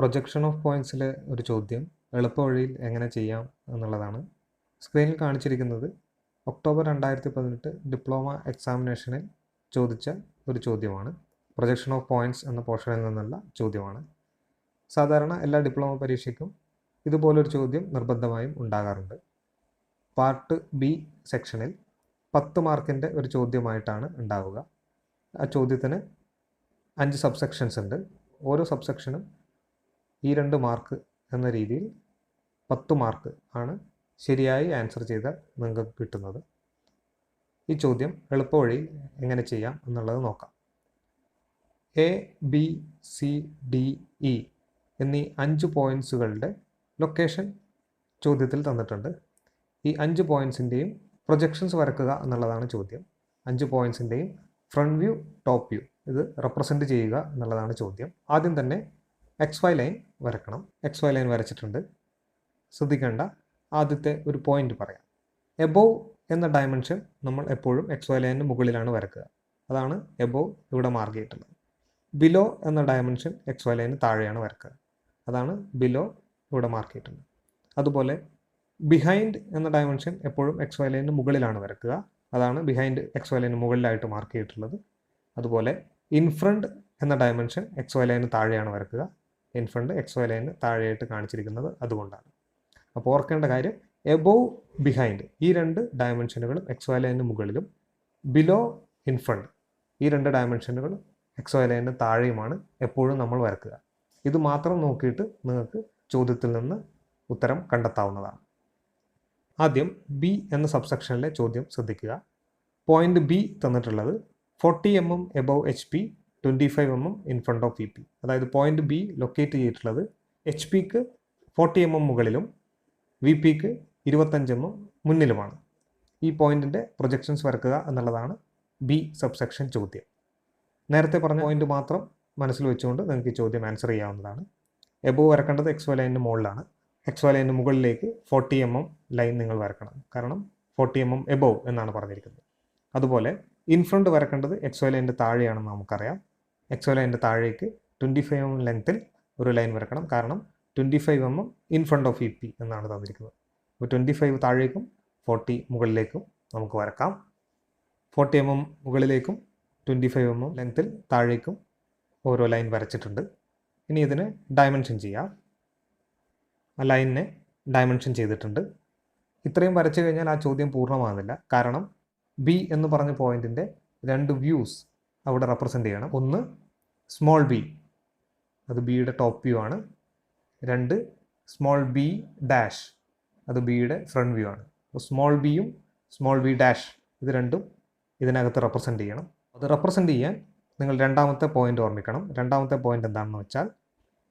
Projection of പോയിൻറ്റ്സിലെ ഒരു ചോദ്യം എളുപ്പവഴിയിൽ എങ്ങനെ ചെയ്യാം എന്നുള്ളതാണ്. സ്ക്രീനിൽ കാണിച്ചിരിക്കുന്നത് ഒക്ടോബർ 2018 ഡിപ്ലോമ എക്സാമിനേഷനിൽ ചോദിച്ച ഒരു ചോദ്യമാണ്. പ്രൊജക്ഷൻ ഓഫ് പോയിൻറ്റ്സ് എന്ന പോർഷനിൽ നിന്നുള്ള ചോദ്യമാണ്. സാധാരണ എല്ലാ ഡിപ്ലോമ പരീക്ഷയ്ക്കും ഇതുപോലൊരു ചോദ്യം നിർബന്ധമായും ഉണ്ടാകാറുണ്ട്. പാർട്ട് ബി സെക്ഷനിൽ 10 മാർക്കിൻ്റെ ഒരു ചോദ്യമായിട്ടാണ് ഉണ്ടാവുക. ആ ചോദ്യത്തിന് 5 സബ്സെക്ഷൻസ് ഉണ്ട്. ഓരോ സബ്സെക്ഷനും ഈ 2 മാർക്ക് എന്ന രീതിയിൽ 10 മാർക്ക് ആണ് ശരിയായി ആൻസർ ചെയ്താൽ നിങ്ങൾക്ക് കിട്ടുന്നത്. ഈ ചോദ്യം എളുപ്പവഴിയിൽ എങ്ങനെ ചെയ്യാം എന്നുള്ളത് നോക്കാം. A, B, C, D, E എന്നീ 5 പോയിൻറ്റ്സുകളുടെ ലൊക്കേഷൻ ചോദ്യത്തിൽ തന്നിട്ടുണ്ട്. ഈ 5 പോയിൻറ്റ്സിൻ്റെയും പ്രൊജക്ഷൻസ് വരക്കുക എന്നുള്ളതാണ് ചോദ്യം. 5 പോയിൻറ്റ്സിൻ്റെയും ഫ്രണ്ട് വ്യൂ, ടോപ്പ് വ്യൂ ഇത് റെപ്രസെൻറ്റ് ചെയ്യുക എന്നുള്ളതാണ് ചോദ്യം. ആദ്യം തന്നെ XY ലൈൻ വരക്കണം. XY ലൈൻ വരച്ചിട്ടുണ്ട്. ശ്രദ്ധിക്കേണ്ട ആദ്യത്തെ ഒരു പോയിന്റ് പറയാം. എബോവ് എന്ന ഡയമെൻഷൻ നമ്മൾ എപ്പോഴും XY ലൈനിന് മുകളിലാണ് വരക്കുക. അതാണ് എബോവ് ഇവിടെ മാർക്ക് ചെയ്തിട്ടുള്ളത്. ബിലോ എന്ന ഡയമെൻഷൻ XY ലൈനിന് താഴെയാണ് വരക്കുക. അതാണ് ബിലോ ഇവിടെ മാർക്ക് ചെയ്തിട്ടുള്ളത്. അതുപോലെ ബിഹൈൻഡ് എന്ന ഡയമെൻഷൻ എപ്പോഴും XY ലൈനിന് മുകളിലാണ് വരക്കുക. അതാണ് ബിഹൈൻഡ് XY ലൈനിന് മുകളിലായിട്ട് മാർക്ക് ചെയ്തിട്ടുള്ളത്. അതുപോലെ ഇൻഫ്രണ്ട് എന്ന ഡയമെൻഷൻ XY ലൈനിന് താഴെയാണ് വരക്കുക. ഇൻഫ്രണ്ട് XY ലൈനിന് താഴെയായിട്ട് കാണിച്ചിരിക്കുന്നത് അതുകൊണ്ടാണ്. അപ്പോൾ ഓർക്കേണ്ട കാര്യം എബോവ്, ബിഹൈൻഡ് ഈ 2 ഡയമെൻഷനുകളും XY ലൈനിന് മുകളിലും ബിലോ, ഇൻഫ്രണ്ട് ഈ 2 ഡയമെൻഷനുകളും XY ലൈനിന് താഴെയുമാണ് എപ്പോഴും നമ്മൾ വരക്കുക. ഇത് മാത്രം നോക്കിയിട്ട് നിങ്ങൾക്ക് ചോദ്യത്തിൽ നിന്ന് ഉത്തരം കണ്ടെത്താവുന്നതാണ്. ആദ്യം ബി എന്ന സബ്സെക്ഷനിലെ ചോദ്യം ശ്രദ്ധിക്കുക. പോയിന്റ് ബി തന്നിട്ടുള്ളത് 40 mm above HP, 25 mm in front of VP. അതായത് പോയിന്റ് ബി ലൊക്കേറ്റ് ചെയ്തിട്ടുള്ളത് HP-ക്ക് 40 mm മുകളിലും VP-ക്ക് 25 mm മുന്നിലുമാണ്. ഈ പോയിന്റിൻ്റെ പ്രൊജക്ഷൻസ് വരക്കുക എന്നുള്ളതാണ് ബി സബ്സെക്ഷൻ ചോദ്യം. നേരത്തെ പറഞ്ഞ പോയിന്റ് മാത്രം മനസ്സിൽ വെച്ചുകൊണ്ട് നിങ്ങൾക്ക് ഈ ചോദ്യം ആൻസർ ചെയ്യാവുന്നതാണ്. എബോവ് വരക്കേണ്ടത് XY ലൈനിന് മുകളിലാണ്. XY ലൈനിന് മുകളിലേക്ക് 40 mm ലൈൻ നിങ്ങൾ വരക്കണം. കാരണം 40 mm എബോവ് എന്നാണ് പറഞ്ഞിരിക്കുന്നത്. അതുപോലെ ഇൻഫ്രണ്ട് വരക്കേണ്ടത് XY ലൈനിൻ്റെ താഴെയാണെന്ന് നമുക്കറിയാം. XY ലൈനിൻ്റെ താഴേക്ക് 25 mm ലെങ്ത്തിൽ ഒരു ലൈൻ വരക്കണം. കാരണം 25 mm in front of VP എന്നാണ് തന്നിരിക്കുന്നത്. അപ്പോൾ 25 താഴേക്കും 40 മുകളിലേക്കും നമുക്ക് വരക്കാം. 40 mm മുകളിലേക്കും 25 mm ലെങ്ത്തിൽ താഴേക്കും ഓരോ ലൈൻ വരച്ചിട്ടുണ്ട്. ഇനി ഇതിന് ഡയമെൻഷൻ ചെയ്യാം. ആ ലൈനിനെ ഡയമെൻഷൻ ചെയ്തിട്ടുണ്ട്. ഇത്രയും വരച്ചു കഴിഞ്ഞാൽ ആ ചോദ്യം പൂർണ്ണമാകുന്നില്ല. കാരണം ബി എന്ന് പറഞ്ഞ പോയിന്റിൻ്റെ 2 വ്യൂസ് അവിടെ റെപ്രസെൻ്റ് ചെയ്യണം. ഒന്ന് സ്മോൾ ബി, അത് ബിയുടെ ടോപ്പ് വ്യൂ ആണ്. 2 സ്മോൾ ബി ഡാഷ്, അത് ബിയുടെ ഫ്രണ്ട് വ്യൂ ആണ്. അപ്പോൾ സ്മോൾ ബിയും സ്മോൾ ബി ഡാഷ് ഇത് രണ്ടും ഇതിനകത്ത് റെപ്രസെൻ്റ് ചെയ്യണം. അത് റെപ്രസെൻ്റ് ചെയ്യാൻ നിങ്ങൾ രണ്ടാമത്തെ പോയിന്റ് ഓർമ്മിക്കണം. രണ്ടാമത്തെ പോയിന്റ് എന്താണെന്ന് വെച്ചാൽ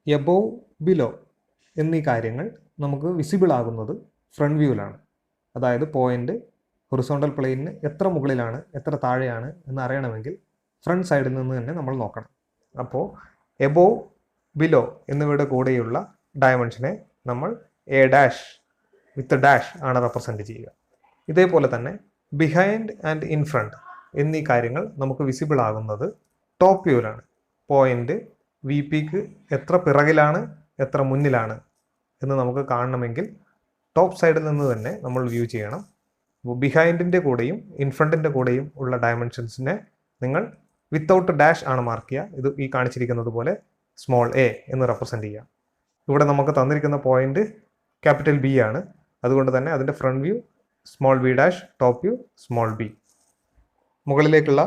എബോവ്, ബിലോ എന്നീ കാര്യങ്ങൾ നമുക്ക് വിസിബിൾ ആകുന്നത് ഫ്രണ്ട് വ്യൂവിലാണ്. അതായത് പോയിന്റ് ഹൊറിസോണ്ടൽ പ്ലെയിനിന് എത്ര മുകളിലാണ് എത്ര താഴെയാണ് എന്ന് അറിയണമെങ്കിൽ ഫ്രണ്ട് സൈഡിൽ നിന്ന് തന്നെ നമ്മൾ നോക്കണം. അപ്പോൾ എബോവ്, ബിലോ എന്നിവയുടെ കൂടെയുള്ള ഡയമെൻഷനെ നമ്മൾ എ ഡാഷ് വിത്ത് ഡാഷ് ആണ് റെപ്രസെൻറ്റ് ചെയ്യുക. ഇതേപോലെ തന്നെ ബിഹൈൻഡ് ആൻഡ് ഇൻ ഫ്രണ്ട് എന്നീ കാര്യങ്ങൾ നമുക്ക് വിസിബിൾ ആകുന്നത് ടോപ്പ് വ്യൂവിലാണ്. പോയിന്റ് VP-ക്ക് എത്ര പിറകിലാണ് എത്ര മുന്നിലാണ് എന്ന് നമുക്ക് കാണണമെങ്കിൽ ടോപ്പ് സൈഡിൽ നിന്ന് തന്നെ നമ്മൾ വ്യൂ ചെയ്യണം. അപ്പോൾ ബിഹൈൻഡിൻ്റെ കൂടെയും ഇൻഫ്രണ്ടിൻ്റെ കൂടെയും ഉള്ള ഡയമെൻഷൻസിനെ നിങ്ങൾ വിത്തൗട്ട് ഡാഷ് ആണ് മാർക്ക് ചെയ്യുക. ഇത് ഈ കാണിച്ചിരിക്കുന്നത് പോലെ സ്മോൾ എ എന്ന് റെപ്രസെൻറ്റ് ചെയ്യുക. ഇവിടെ നമുക്ക് തന്നിരിക്കുന്ന പോയിന്റ് ക്യാപിറ്റൽ ബി ആണ്. അതുകൊണ്ട് തന്നെ അതിൻ്റെ front view small b dash, top view small b. മുകളിലേക്കുള്ള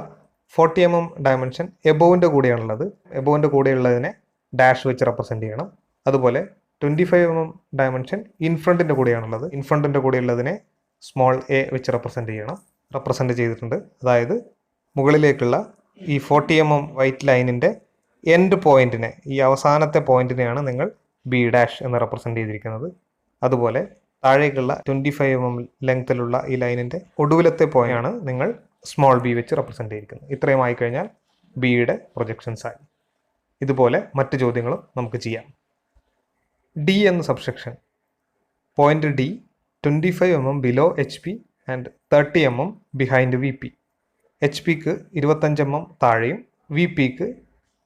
40 mm ഡയമെൻഷൻ എബോവിൻ്റെ കൂടെയാണുള്ളത്. എബോവിൻ്റെ കൂടെയുള്ളതിനെ ഡാഷ് വെച്ച് റെപ്രസെൻറ്റ് ചെയ്യണം. അതുപോലെ 25 mm ഡയമെൻഷൻ ഇൻഫ്രണ്ടിൻ്റെ കൂടെയാണുള്ളത്. ഇൻഫ്രണ്ടിൻ്റെ കൂടെയുള്ളതിനെ സ്മോൾ എ വെച്ച് റെപ്രസെൻറ്റ് ചെയ്യണം. റെപ്രസെൻറ്റ് ചെയ്തിട്ടുണ്ട്. അതായത് മുകളിലേക്കുള്ള ഈ 40 mm വൈറ്റ് ലൈനിൻ്റെ എൻഡ് പോയിന്റിനെ, ഈ അവസാനത്തെ പോയിന്റിനെയാണ് നിങ്ങൾ ബി ഡാഷ് എന്ന് റെപ്രസെൻറ്റ് ചെയ്തിരിക്കുന്നത്. അതുപോലെ താഴേക്കുള്ള 25 mm ലെങ്ത്തിലുള്ള ഈ ലൈനിൻ്റെ ഒടുവിലത്തെ പോയിന്റാണ് നിങ്ങൾ സ്മോൾ ബി വെച്ച് റെപ്രസെൻറ്റ് ചെയ്തിരിക്കുന്നത്. ഇത്രയും ആയിക്കഴിഞ്ഞാൽ ബിയുടെ പ്രൊജക്ഷൻസ് ആയി. ഇതുപോലെ മറ്റ് ചോദ്യങ്ങളും നമുക്ക് ചെയ്യാം. ഡി എന്ന subsection point D 25 mm below HP and 30 mm behind VP. HP-ക്ക് 25 mm താഴെയും VP-ക്ക്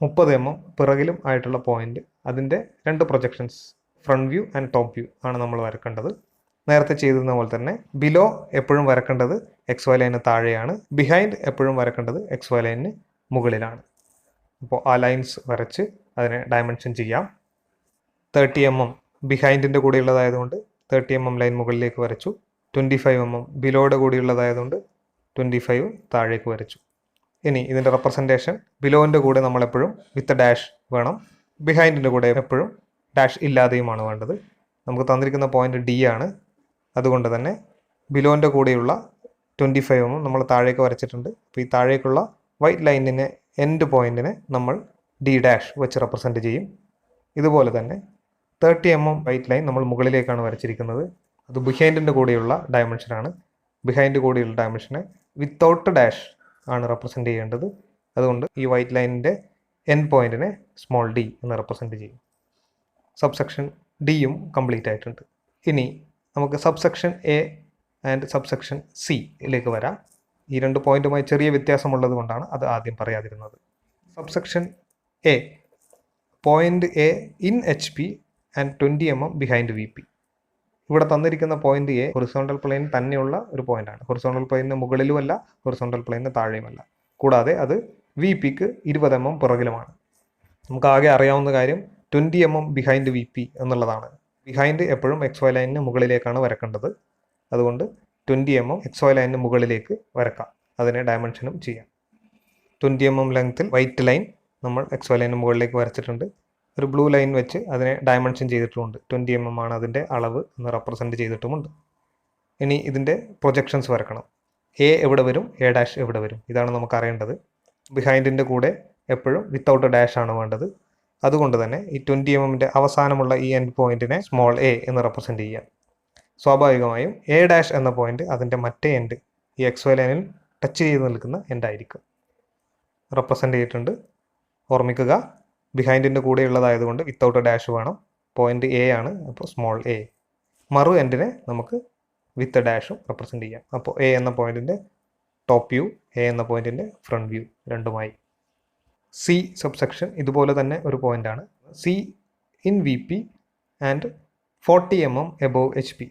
30 mm പിറകിലും ആയിട്ടുള്ള പോയിന്റ്, അതിൻ്റെ 2 projections front view and top view ആണ് നമ്മൾ വരക്കേണ്ടത്. നേരത്തെ ചെയ്തിരുന്ന പോലെ തന്നെ ബിലോ എപ്പോഴും വരക്കേണ്ടത് XY ലൈനിന് താഴെയാണ്, ബിഹൈൻഡ് എപ്പോഴും വരക്കേണ്ടത് XY ലൈനിന് മുകളിലാണ്. അപ്പോൾ ആ ലൈൻസ് വരച്ച് അതിനെ ഡയമെൻഷൻ ചെയ്യാം. 30 mm ബിഹൈൻഡിൻ്റെ കൂടെയുള്ളതായതുകൊണ്ട് 30 mm ലൈൻ മുകളിലേക്ക് വരച്ചു. 25 mm ബിലോയുടെ കൂടെയുള്ളതായതുകൊണ്ട് 25 താഴേക്ക് വരച്ചു. ഇനി ഇതിൻ്റെ റെപ്രസെൻറ്റേഷൻ ബിലോൻ്റെ കൂടെ നമ്മളെപ്പോഴും വിത്ത് ഡാഷ് വേണം, ബിഹൈൻഡിൻ്റെ കൂടെ എപ്പോഴും ഡാഷ് ഇല്ലാതെയുമാണ് വേണ്ടത്. നമുക്ക് തന്നിരിക്കുന്ന പോയിന്റ് D ആണ്, അതുകൊണ്ട് തന്നെ ബിലോൻ്റെ കൂടെയുള്ള 25 mm നമ്മൾ താഴേക്ക് വരച്ചിട്ടുണ്ട്. അപ്പോൾ ഈ താഴേക്കുള്ള വൈറ്റ് ലൈനിനെ എൻഡ് പോയിന്റിനെ നമ്മൾ D ഡാഷ് വെച്ച് റെപ്രസെൻറ്റ് ചെയ്യും. ഇതുപോലെ തന്നെ 30 mm വൈറ്റ് ലൈൻ നമ്മൾ മുകളിലേക്കാണ് വരച്ചിരിക്കുന്നത്. അത് ബിഹൈൻഡിൻ്റെ കൂടെയുള്ള ഡയമെൻഷനാണ്. ബിഹൈൻഡ് കൂടെയുള്ള ഡയമെൻഷനെ വിത്തൗട്ട് ഡാഷ് ആണ് റെപ്രസെൻറ്റ് ചെയ്യേണ്ടത്. അതുകൊണ്ട് ഈ വൈറ്റ് ലൈനിൻ്റെ എൻഡ് പോയിന്റിനെ സ്മോൾ d എന്ന് റെപ്രസെൻറ്റ് ചെയ്യും. സബ്സെക്ഷൻ ഡിയും കംപ്ലീറ്റ് ആയിട്ടുണ്ട്. ഇനി നമുക്ക് സബ്സെക്ഷൻ എ ആൻഡ് സബ്സെക്ഷൻ സിയിലേക്ക് വരാം. ഈ 2 പോയിന്റുമായി ചെറിയ വ്യത്യാസമുള്ളത് കൊണ്ടാണ് അത് ആദ്യം പറയാതിരുന്നത്. Subsection A, point A in HP and 20 mm behind VP. ഇവിടെ തന്നിരിക്കുന്ന പോയിന്റ് എ ഹൊറിസോണ്ടൽ പ്ലെയിൻ തന്നെയുള്ള ഒരു പോയിന്റാണ്. ഹൊറിസോണ്ടൽ പ്ലെയിനിന് മുകളിലുമല്ല, ഹൊറിസോണ്ടൽ പ്ലെയിനിന് താഴെയുമല്ല. കൂടാതെ അത് VPക്ക് 20 mm പിറകിലുമാണ്. നമുക്ക് ആകെ അറിയാവുന്ന കാര്യം 20 mm ബിഹൈൻഡ് VP എന്നുള്ളതാണ്. ബിഹൈൻഡ് എപ്പോഴും XY ലൈനിന് മുകളിലേക്കാണ് വരക്കേണ്ടത്. അതുകൊണ്ട് 20 mm XY ലൈനിന് മുകളിലേക്ക് വരക്കാം, അതിനെ ഡയമെൻഷനും ചെയ്യാം. 20 mm ലെങ്ത്തിൽ വൈറ്റ് ലൈൻ നമ്മൾ XY ലൈനിന് മുകളിലേക്ക് വരച്ചിട്ടുണ്ട്. ഒരു ബ്ലൂ ലൈൻ വെച്ച് അതിനെ ഡയമെൻഷൻ ചെയ്തിട്ടുമുണ്ട്. 20 mm ആണ് അതിൻ്റെ അളവ് എന്ന് റെപ്രസെൻറ്റ് ചെയ്തിട്ടുമുണ്ട്. ഇനി ഇതിൻ്റെ പ്രൊജക്ഷൻസ് വരക്കണം. എ എവിടെ വരും, എ ഡാഷ് എവിടെ വരും, ഇതാണ് നമുക്ക് അറിയേണ്ടത്. ബിഹൈൻഡിൻ്റെ കൂടെ എപ്പോഴും വിത്തൗട്ട് ഡാഷ് ആണ് വേണ്ടത്. അതുകൊണ്ട് തന്നെ ഈ 20 mm അവസാനമുള്ള ഈ എൻഡ് പോയിന്റിനെ സ്മോൾ a എന്ന് റെപ്രസെൻറ്റ് ചെയ്യാം. സ്വാഭാവികമായും എ ഡാഷ് എന്ന പോയിന്റ് അതിൻ്റെ മറ്റേ എൻഡ് ഈ XY ലൈനിൽ ടച്ച് ചെയ്ത് നിൽക്കുന്ന എൻഡായിരിക്കും. റെപ്രസെൻറ്റ് ചെയ്തിട്ടുണ്ട്. ഓർമ്മിക്കുക, ബിഹൈൻഡിൻ്റെ കൂടെയുള്ളതായതുകൊണ്ട് വിത്തൗട്ട് ഡാഷ് വേണം. പോയിന്റ് എ ആണ്, അപ്പോൾ സ്മോൾ a. മറു എൻഡിനെ നമുക്ക് വിത്ത് ഡാഷും റെപ്രസെൻറ്റ് ചെയ്യാം. അപ്പോൾ എ എന്ന പോയിന്റിൻ്റെ ടോപ്പ് വ്യൂ, എ എന്ന പോയിന്റിൻ്റെ ഫ്രണ്ട് വ്യൂ രണ്ടുമായി. സി സബ്സെക്ഷൻ ഇതുപോലെ തന്നെ ഒരു പോയിന്റാണ്. C in VP and 40 mm above HP.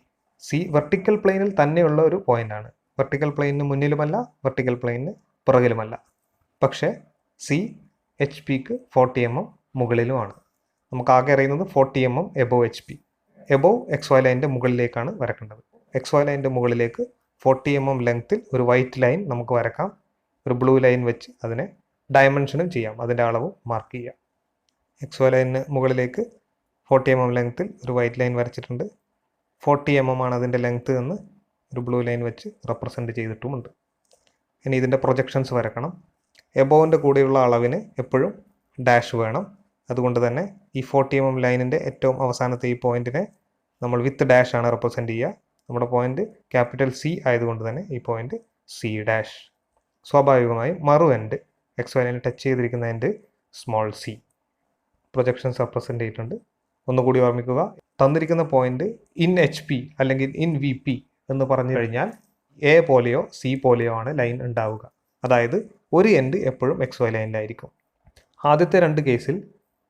C vertical പ്ലെയിനിൽ തന്നെയുള്ള ഒരു പോയിന്റാണ്. വെർട്ടിക്കൽ പ്ലെയിനിന് മുന്നിലുമല്ല, വെർട്ടിക്കൽ പ്ലെയിനിന് പുറകിലുമല്ല. പക്ഷേ സി HPക്ക് 40 mm മുകളിലുമാണ്. നമുക്ക് ആകെ അറിയുന്നത് 40 mm above HP. Above XY ലൈനിൻ്റെ മുകളിലേക്കാണ് വരക്കേണ്ടത്. XY ലൈനിൻ്റെ മുകളിലേക്ക് 40 mm ലെങ്ത്തിൽ ഒരു വൈറ്റ് ലൈൻ നമുക്ക് വരക്കാം. ഒരു ബ്ലൂ ലൈൻ വെച്ച് അതിനെ ഡയമെൻഷനും ചെയ്യാം, അതിൻ്റെ അളവും മാർക്ക് ചെയ്യാം. XY ലൈനിന് മുകളിലേക്ക് 40 mm ലെങ്ത്തിൽ ഒരു വൈറ്റ് ലൈൻ വരച്ചിട്ടുണ്ട്. 40 mm ആണ് അതിൻ്റെ ലെങ്ത്ത് എന്ന് ഒരു ബ്ലൂ ലൈൻ വെച്ച് റെപ്രസെൻറ്റ് ചെയ്തിട്ടുമുണ്ട്. ഇനി ഇതിൻ്റെ പ്രൊജക്ഷൻസ് വരക്കണം. എബോവിൻ്റെ കൂടെയുള്ള അളവിന് എപ്പോഴും ഡാഷ് വേണം. അതുകൊണ്ട് തന്നെ ഈ 40 mm ലൈനിൻ്റെ ഏറ്റവും അവസാനത്തെ ഈ പോയിന്റിനെ നമ്മൾ വിത്ത് ഡാഷ് ആണ് റെപ്രസെൻറ്റ് ചെയ്യുക. നമ്മുടെ പോയിന്റ് ക്യാപിറ്റൽ C ആയതുകൊണ്ട് തന്നെ ഈ പോയിന്റ് C ഡാഷ്. സ്വാഭാവികമായും മറു എൻഡ് XY ലൈനിൽ ടച്ച് ചെയ്തിരിക്കുന്ന end small c. Projections represent ചെയ്തിട്ടുണ്ട്. ഒന്നുകൂടി ഓർമ്മിക്കുക, തന്നിരിക്കുന്ന പോയിന്റ് ഇൻ HP അല്ലെങ്കിൽ ഇൻ VP എന്ന് പറഞ്ഞു കഴിഞ്ഞാൽ A പോലെയോ C പോലെയോ ആണ് ലൈൻ ഉണ്ടാവുക. അതായത് ഒരു എൻഡ് എപ്പോഴും XY ലൈനിലായിരിക്കും. ആദ്യത്തെ 2 കേസിൽ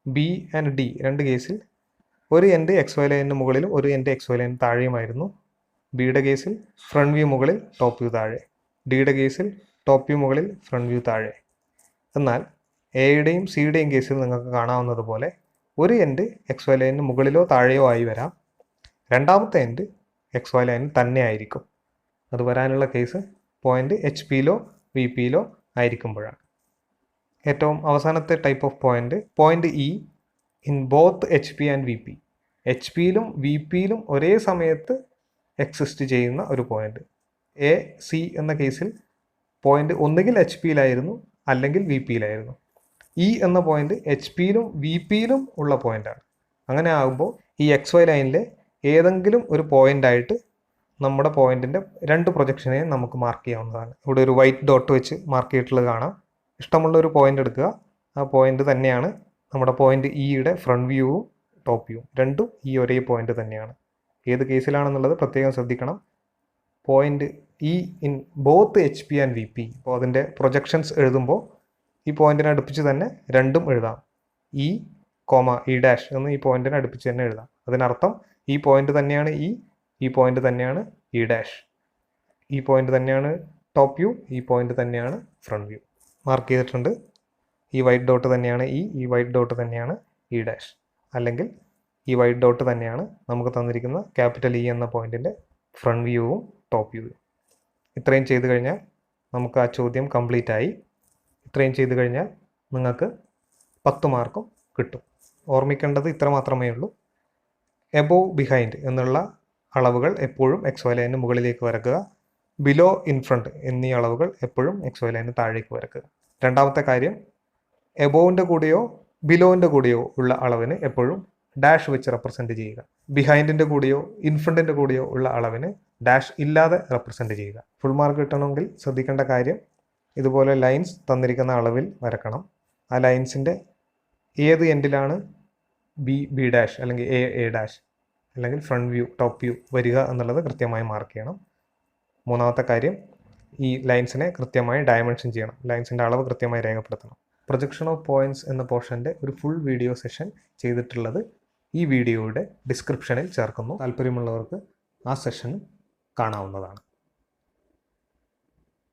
B ആൻഡ് D 2 കേസിൽ ഒരു എൻഡ് XY ലൈനിന് മുകളിലും ഒരു എൻഡ് XY ലൈനിന് താഴെയുമായിരുന്നു. ബിയുടെ കേസിൽ ഫ്രണ്ട് വ്യൂ മുകളിൽ ടോപ്പ് വ്യൂ താഴെ, ഡിയുടെ കേസിൽ ടോപ്പ് വ്യൂ മുകളിൽ ഫ്രണ്ട് വ്യൂ താഴെ. എന്നാൽ എയുടെയും സിയുടെയും കേസിൽ നിങ്ങൾക്ക് കാണാവുന്നതുപോലെ ഒരു എൻഡ് XY ലൈനിന് മുകളിലോ താഴെയോ ആയി വരാം. രണ്ടാമത്തെ എൻഡ് XY ലൈനിൽ തന്നെ ആയിരിക്കും. അത് വരാനുള്ള കേസ് പോയിന്റ് HPയിലോ VPയിലോ ആയിരിക്കുമ്പോഴാണ്. ഏറ്റവും അവസാനത്തെ type of point E in both HP and VP. HPയിലും VPയിലും ഒരേ സമയത്ത് എക്സിസ്റ്റ് ചെയ്യുന്ന ഒരു പോയിന്റ്. AC എന്ന കേസിൽ പോയിന്റ് ഒന്നുകിൽ HPയിലായിരുന്നു അല്ലെങ്കിൽ VPയിലായിരുന്നു. E എന്ന പോയിന്റ് HPയിലും VPയിലും ഉള്ള പോയിന്റാണ്. അങ്ങനെ ആകുമ്പോൾ ഈ XY ലൈനിലെ ഏതെങ്കിലും ഒരു പോയിന്റായിട്ട് നമ്മുടെ പോയിന്റിൻ്റെ 2 പ്രൊജക്ഷനെയും നമുക്ക് മാർക്ക് ചെയ്യാവുന്നതാണ്. ഇവിടെ ഒരു വൈറ്റ് ഡോട്ട് വെച്ച് മാർക്ക് ചെയ്തിട്ടുള്ളത് കാണാം. ഇഷ്ടമുള്ള ഒരു പോയിന്റ് എടുക്കുക. ആ പോയിന്റ് തന്നെയാണ് നമ്മുടെ പോയിന്റ് ഇയുടെ ഫ്രണ്ട് വ്യൂവും ടോപ്പ് വ്യൂവും രണ്ടും ഈ ഒരേ പോയിന്റ് തന്നെയാണ്. ഏത് കേസിലാണെന്നുള്ളത് പ്രത്യേകം ശ്രദ്ധിക്കണം. Point E in both HP and VP. അപ്പോൾ അതിൻ്റെ പ്രൊജക്ഷൻസ് എഴുതുമ്പോൾ ഈ പോയിന്റിനെ അടുപ്പിച്ച് തന്നെ രണ്ടും എഴുതാം. ഇ കോമ ഇ ഡാഷ് എന്ന് ഈ പോയിന്റിനെ അടുപ്പിച്ച് തന്നെ എഴുതാം. അതിനർത്ഥം ഈ പോയിന്റ് തന്നെയാണ് ഈ പോയിന്റ് തന്നെയാണ് ഇ ഡാഷ്, ഈ പോയിന്റ് തന്നെയാണ് ടോപ്പ് വ്യൂ, ഈ പോയിന്റ് തന്നെയാണ് ഫ്രണ്ട് വ്യൂ. മാർക്ക് ചെയ്തിട്ടുണ്ട്. ഈ വൈറ്റ് ഡോട്ട് തന്നെയാണ് ഈ വൈറ്റ് ഡോട്ട് തന്നെയാണ് ഇ ഡാഷ്, അല്ലെങ്കിൽ ഈ വൈറ്റ് ഡോട്ട് തന്നെയാണ് നമുക്ക് തന്നിരിക്കുന്ന ക്യാപിറ്റൽ ഇ എന്ന പോയിന്റിൻ്റെ ഫ്രണ്ട് വ്യൂവും ടോപ്പ് വ്യൂവും. ഇത്രയും ചെയ്ത് കഴിഞ്ഞാൽ നമുക്ക് ആ ചോദ്യം കംപ്ലീറ്റ് ആയി. ഇത്രയും ചെയ്ത് കഴിഞ്ഞാൽ നിങ്ങൾക്ക് 10 മാർക്കും കിട്ടും. ഓർമ്മിക്കേണ്ടത് ഇത്ര മാത്രമേ ഉള്ളൂ. എബോവ് ബിഹൈൻഡ് എന്നുള്ള അളവുകൾ എപ്പോഴും XY ലൈനിന് മുകളിലേക്ക് വരക്കുക. ബിലോ ഇൻ ഫ്രണ്ട് എന്നീ അളവുകൾ എപ്പോഴും XY ലൈനിന് താഴേക്ക് വരക്കുക. രണ്ടാമത്തെ കാര്യം, എബോവിൻ്റെ കൂടെയോ ബിലോവിൻ്റെ കൂടെയോ ഉള്ള അളവിന് എപ്പോഴും ഡാഷ് വെച്ച് റെപ്രസെൻറ്റ് ചെയ്യുക. ബിഹൈൻഡിൻ്റെ കൂടെയോ ഇൻഫ്രണ്ടിൻ്റെ കൂടെയോ ഉള്ള അളവിന് ഡാഷ് ഇല്ലാതെ റെപ്രസെൻറ്റ് ചെയ്യുക. ഫുൾ മാർക്ക് കിട്ടണമെങ്കിൽ ശ്രദ്ധിക്കേണ്ട കാര്യം, ഇതുപോലെ ലൈൻസ് തന്നിരിക്കുന്ന അളവിൽ വരക്കണം. ആ ലൈൻസിൻ്റെ ഏത് എൻഡിലാണ് ബി ഡാഷ് അല്ലെങ്കിൽ എ ഡാഷ് അല്ലെങ്കിൽ ഫ്രണ്ട് വ്യൂ ടോപ്പ് വ്യൂ വരിക എന്നുള്ളത് കൃത്യമായി മാർക്ക് ചെയ്യണം. മൂന്നാമത്തെ കാര്യം, ഈ ലൈൻസിനെ കൃത്യമായി ഡയമെൻഷൻ ചെയ്യണം. ലൈൻസിൻ്റെ അളവ് കൃത്യമായി രേഖപ്പെടുത്തണം. പ്രൊജക്ഷൻ ഓഫ് പോയിന്റ്സ് എന്ന പോർഷൻ്റെ ഒരു ഫുൾ വീഡിയോ സെഷൻ ചെയ്തിട്ടുള്ളത് ഈ വീഡിയോയുടെ ഡിസ്ക്രിപ്ഷനിൽ ചേർക്കുന്നു. താല്പര്യമുള്ളവർക്ക് ആ സെഷൻ കാണാവുന്നതാണ്.